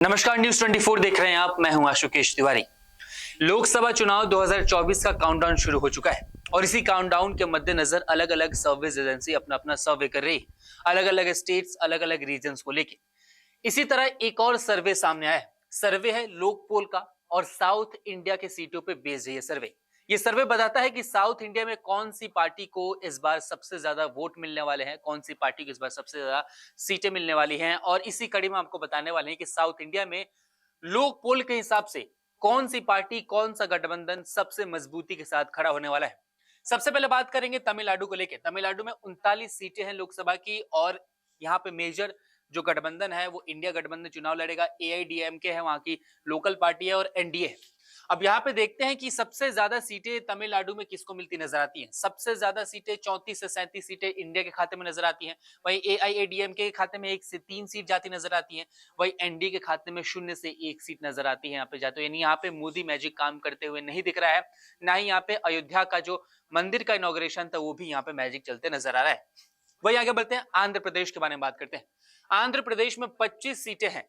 नमस्कार, न्यूज 24 देख रहे हैं आप। मैं हूं आशुकेश तिवारी। लोकसभा चुनाव 2024 का काउंटडाउन शुरू हो चुका है और इसी काउंटडाउन के मद्देनजर अलग अलग सर्विस एजेंसी अपना अपना सर्वे कर रही है, अलग अलग स्टेट्स, अलग अलग रीजन्स को लेके। इसी तरह एक और सर्वे सामने आया है। सर्वे है लोकपोल का और साउथ इंडिया के सीटों पे बेस्ड है ये सर्वे। ये सर्वे बताता है कि साउथ इंडिया में कौन सी पार्टी को इस बार सबसे ज्यादा वोट मिलने वाले हैं, कौन सी पार्टी को इस बार सबसे ज्यादा सीटें मिलने वाली हैं। और इसी कड़ी में आपको बताने वाले हैं कि साउथ इंडिया में लोक पोल के हिसाब से कौन सी पार्टी, कौन सा गठबंधन सबसे मजबूती के साथ खड़ा होने वाला है। सबसे पहले बात करेंगे तमिलनाडु को लेकर। तमिलनाडु में 39 सीटें हैं लोकसभा की और यहाँ पे मेजर जो गठबंधन है वो इंडिया गठबंधन चुनाव लड़ेगा। एआईडीएमके है वहां की लोकल पार्टी है और एनडीए है। अब यहाँ पे देखते हैं कि सबसे ज्यादा सीटें तमिलनाडु में किसको मिलती नजर आती हैं। सबसे ज्यादा सीटें 34 से 37 सीटें इंडिया के खाते में नजर आती हैं। वही एआईएडीएमके के खाते में 1 से 3 सीट जाती नजर आती हैं। वही एनडीए के खाते में 0 से 1 सीट नजर आती है यहाँ पे जाते। यानी यहाँ पे मोदी मैजिक काम करते हुए नहीं दिख रहा है, ना ही यहाँ पे अयोध्या का जो मंदिर का इनॉग्रेशन था वो भी यहाँ पे मैजिक चलते नजर आ रहा है। वही आगे बढ़ते हैं, आंध्र प्रदेश के बारे में बात करते हैं। आंध्र प्रदेश में 25 सीटें हैं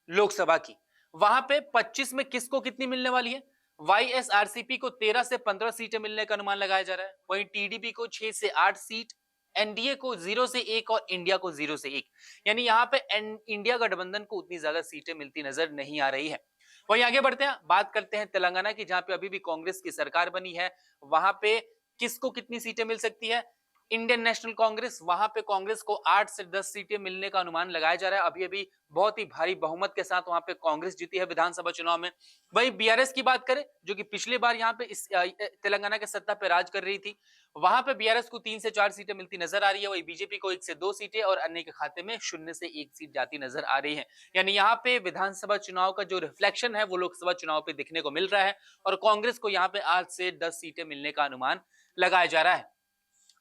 लोकसभा की। वहां पे 25 में किसको कितनी मिलने वाली है। वाईएसआरसीपी को 13 से 15 सीटें मिलने का अनुमान लगाया जा रहा है। वहीं टीडीपी को 6 से 8 सीट, एनडीए को 0 से 1 और इंडिया को 0 से 1। यानी यहाँ पे इंडिया गठबंधन को उतनी ज्यादा सीटें मिलती नजर नहीं आ रही है। वहीं आगे बढ़ते हैं, बात करते हैं तेलंगाना की, जहां पे अभी भी कांग्रेस की सरकार बनी है। वहां पे किसको कितनी सीटें मिल सकती है। इंडियन नेशनल कांग्रेस, वहां पे कांग्रेस को 8 से 10 सीटें मिलने का अनुमान लगाया जा रहा है। अभी अभी बहुत ही भारी बहुमत के साथ वहां पे कांग्रेस जीती है विधानसभा चुनाव में। वही बीआरएस की बात करें, जो कि पिछली बार यहाँ पे इस तेलंगाना के सत्ता पे राज कर रही थी, वहां पे बीआरएस को 3 से 4 सीटें मिलती नजर आ रही है। वही बीजेपी को 1 से 2 सीटें और अन्य के खाते में 0 से 1 सीट जाती नजर आ रही है। यानी यहाँ पे विधानसभा चुनाव का जो रिफ्लेक्शन है वो लोकसभा चुनाव पे दिखने को मिल रहा है और कांग्रेस को यहाँ पे 8 से 10 सीटें मिलने का अनुमान लगाया जा रहा है।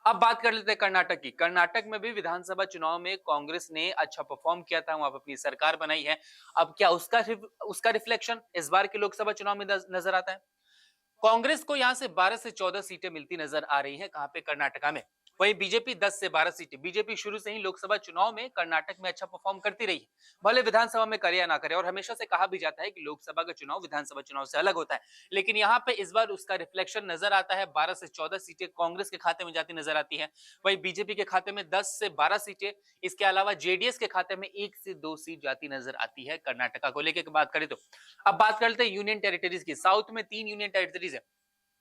अब बात कर लेते हैं कर्नाटक की। कर्नाटक में भी विधानसभा चुनाव में कांग्रेस ने अच्छा परफॉर्म किया था, वहां पर अपनी सरकार बनाई है। अब क्या उसका रिफ्लेक्शन इस बार के लोकसभा चुनाव में नजर आता है। कांग्रेस को यहां से 12 से 14 सीटें मिलती नजर आ रही हैं। कहां पे, कर्नाटका में। वहीं बीजेपी 10 से 12 सीटें। बीजेपी शुरू से ही लोकसभा चुनाव में कर्नाटक में अच्छा परफॉर्म करती रही है, भले विधानसभा में करे या ना करे। और हमेशा से कहा भी जाता है कि लोकसभा का चुनाव विधानसभा चुनाव से अलग होता है, लेकिन यहाँ पे इस बार उसका रिफ्लेक्शन नजर आता है। 12 से 14 सीटें कांग्रेस के खाते में जाती नजर आती है। वही बीजेपी के खाते में 10 से 12 सीटें। इसके अलावा जेडीएस के खाते में 1 से 2 सीट जाती नजर आती है कर्नाटका को लेकर बात करें तो। अब बात करते हैं यूनियन टेरिटरीज की। साउथ में 3 यूनियन टेरिटरीज है,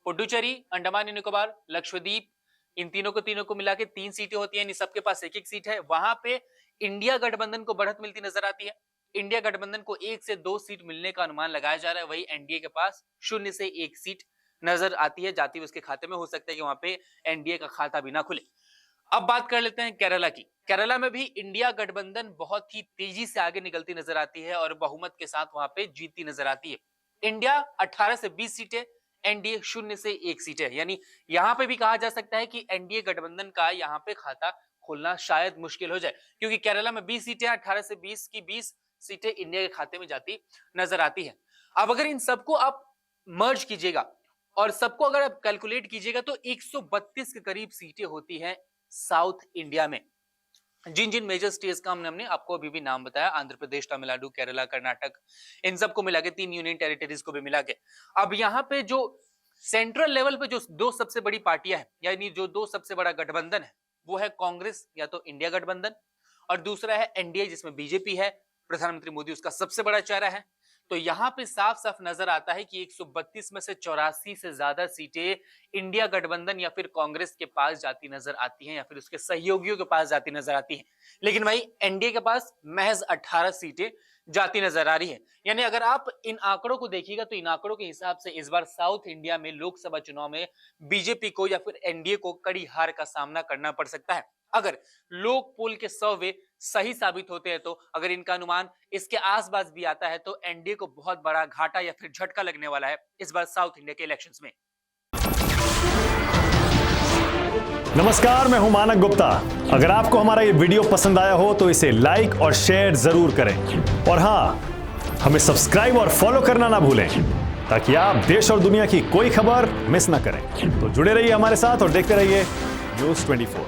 पुडुचेरी, अंडमान निकोबार, लक्षद्वीप। इन तीनों को मिला के 3 सीटें होती हैं। इन सबके पास 1-1 सीट है। वहां पे इंडिया गठबंधन को बढ़त मिलती नजर आती है। इंडिया गठबंधन को 1 से 2 सीट मिलने का अनुमान लगाया जा रहा है। वही एनडीए के पास 0 से 1 सीट नजर आती है जाती हुई उसके खाते में। हो सकता है कि वहां पे एनडीए का खाता भी ना खुले। अब बात कर लेते हैं केरला की। केरला में भी इंडिया गठबंधन बहुत ही तेजी से आगे निकलती नजर आती है और बहुमत के साथ वहां पे जीतती नजर आती है। इंडिया 18 से 20 सीटें, एनडीए 0 से 1 सीट है। यानी यहां पे भी कहा जा सकता है कि एनडीए गठबंधन का यहां पे खाता खोलना शायद मुश्किल हो जाए, क्योंकि केरला में 20 सीटें, 18 से 20 की 20 सीटें इंडिया के खाते में जाती नजर आती है। अब अगर इन सबको आप मर्ज कीजिएगा और सबको अगर आप कैलकुलेट कीजिएगा तो 132 के करीब सीटें होती हैं साउथ इंडिया में। जिन जिन मेजर स्टेट्स का हमने आपको अभी भी नाम बताया, आंध्र प्रदेश, तमिलनाडु, केरला, कर्नाटक, इन सबको मिला के 3 यूनियन टेरिटरीज को भी मिला के। अब यहाँ पे जो सेंट्रल लेवल पे जो 2 सबसे बड़ी पार्टियां हैं, यानी जो 2 सबसे बड़ा गठबंधन है, वो है कांग्रेस या तो इंडिया गठबंधन और दूसरा है एनडीए जिसमें बीजेपी है, प्रधानमंत्री मोदी उसका सबसे बड़ा चेहरा है। तो यहाँ पे साफ साफ नजर आता है कि 132 में से 84 से ज्यादा सीटें इंडिया गठबंधन या फिर कांग्रेस के पास जाती नजर आती हैं या फिर उसके सहयोगियों के पास जाती नजर आती हैं। लेकिन भाई एनडीए के पास महज 18 सीटें जाती नजर आ रही है। यानी अगर आप इन आंकड़ों को देखिएगा तो इन आंकड़ों के हिसाब से इस बार साउथ इंडिया में लोकसभा चुनाव में बीजेपी को या फिर एनडीए को कड़ी हार का सामना करना पड़ सकता है अगर लोक पोल के सर्वे सही साबित होते हैं। तो अगर इनका अनुमान इसके आसपास भी आता है तो एनडीए को बहुत बड़ा घाटा या फिर झटका लगने वाला है इस बार साउथ इंडिया के इलेक्शंस में। नमस्कार, मैं हूं मानक गुप्ता। अगर आपको हमारा ये वीडियो पसंद आया हो तो इसे लाइक और शेयर जरूर करें और हां, हमें सब्सक्राइब और फॉलो करना ना भूलें ताकि आप देश और दुनिया की कोई खबर मिस ना करें। तो जुड़े रहिए हमारे साथ और देखते रहिए न्यूज 24।